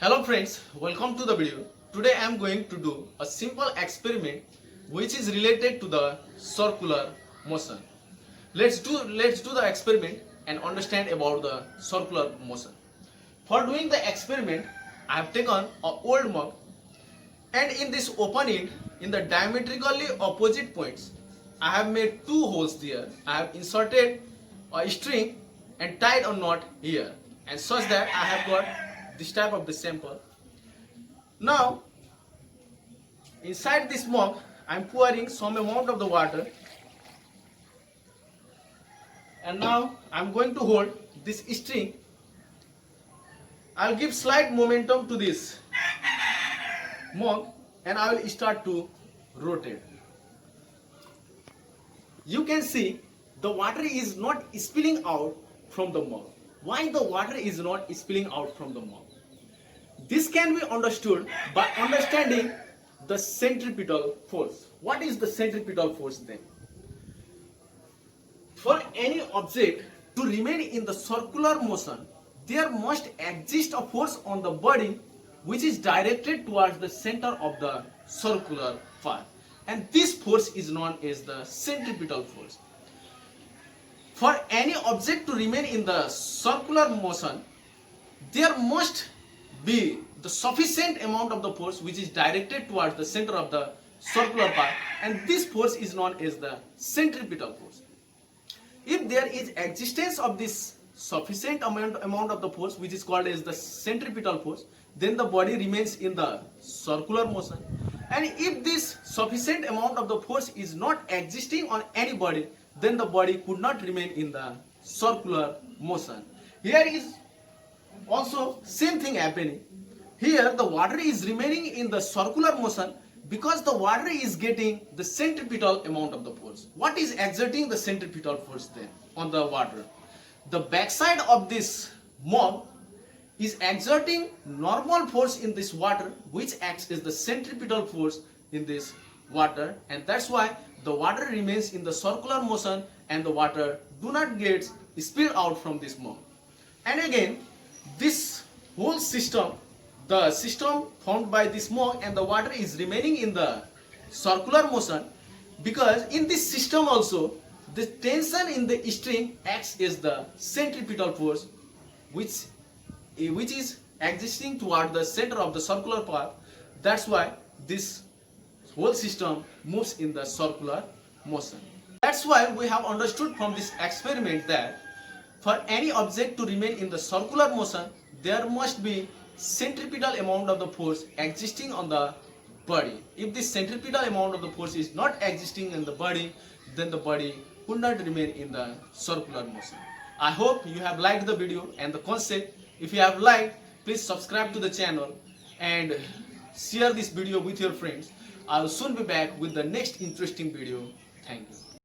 Hello friends, welcome to the video. Today I am going to do a simple experiment which is related to the circular motion. Let's do the experiment and understand about the circular motion. For doing the experiment, I have taken a old mug and in this open end, in the diametrically opposite points, I have made two holes there. I have inserted a string and tied a knot here, and such that I have got this type of the sample. Now inside this mug I am pouring some amount of the water, and now I am going to hold this string. I will give slight momentum to this mug and I will start to rotate. You can see the water is not spilling out from the mug. Why the water is not spilling out from the mug? This can be understood by understanding the centripetal force. What is the centripetal force then? For any object to remain in the circular motion, there must exist a force on the body which is directed towards the center of the circular path, and this force is known as the centripetal force. For any object to remain in the circular motion, there must be the sufficient amount of the force which is directed towards the center of the circular path, and this force is known as the centripetal force. If there is existence of this sufficient amount of the force which is called as the centripetal force, then the body remains in the circular motion. And if this sufficient amount of the force is not existing on any body, then the body could not remain in the circular motion. Here is also same thing happening. Here the water is remaining in the circular motion because the water is getting the centripetal amount of the force. What is exerting the centripetal force then on the water? The backside of this mug is exerting normal force in this water, which acts as the centripetal force in this water, and that's why the water remains in the circular motion and the water do not get spilled out from this mug. And again, this whole system, the system formed by this mug and the water is remaining in the circular motion, because in this system also the tension in the string acts as the centripetal force which is existing toward the center of the circular path. That's why this whole system moves in the circular motion. That's why we have understood from this experiment that for any object to remain in the circular motion, there must be centripetal amount of the force existing on the body. If this centripetal amount of the force is not existing in the body, then the body could not remain in the circular motion. I hope you have liked the video and the concept. If you have liked, please subscribe to the channel and share this video with your friends. I will soon be back with the next interesting video. Thank you.